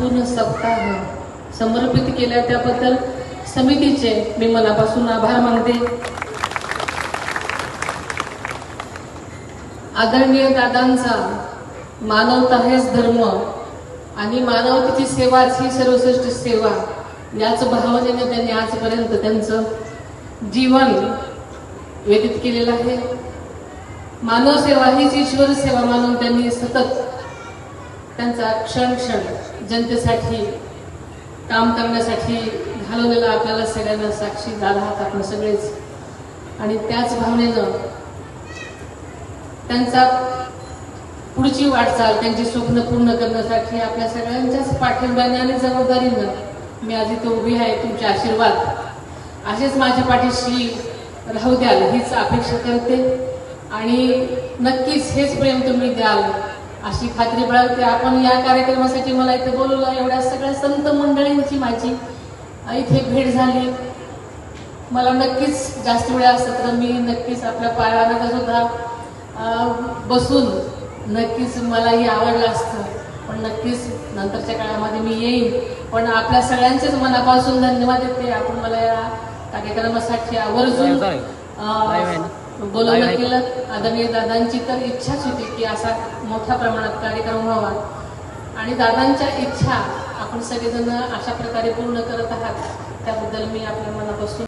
संपूर्ण सप्ताह समर्पित केला त्याबद्दल समितीचे मी मनापासून आभार मानते। आदरणीय दादांचा मानवता हेच धर्म आणि मानवतेची सेवाच ही सर्वश्रेष्ठ सेवा याच भावनेने त्यांनी आजपर्यंत त्यांचं जीवन व्यतीत केलेलं आहे। मानव सेवा हीच ईश्वर सेवा मानून त्यांनी सतत त्यांचा क्षण क्षण जनतेसाठी काम करण्यासाठी घालवलेला आपल्याला सगळ्यांना साक्षीदार आहात आपण सगळेच। आणि त्याच भावनेनं त्यांचा पुढची वाटचाल त्यांची स्वप्न पूर्ण करण्यासाठी आपल्या सगळ्यांच्याच पाठिंब्याने आणि जबाबदारीनं मी आज इथे उभी आहे। तुमचे आशीर्वाद असेच माझ्या पाठीशी राहू द्याल हीच अपेक्षा करते आणि नक्कीच हेच प्रेम तुम्ही द्याल अशी खात्री बाळगते। आपण या कार्यक्रमासाठी मला इथे बोलवलं, एवढ्या सगळ्या संत मंडळींची माझी इथे भेट झाली। मला नक्कीच जास्त वेळ असता तर मी नक्कीच आपल्या पायाला सुद्धा बसून नक्कीच मलाही आवडलं असतं, पण नक्कीच नंतरच्या काळामध्ये मी येईन। पण आपल्या सगळ्यांचेच मनापासून धन्यवाद देते। आपण मला या कार्यक्रमासाठी आवर्जून बोलवणं केलं। आदरणीय दादांची तर इच्छाच होती की असा मोठ्या प्रमाणात कार्यक्रम व्हावा आणि दादांच्या इच्छा आपण सगळेजण अशा प्रकारे पूर्ण करत आहात त्याबद्दल मी आपल्या मनापासून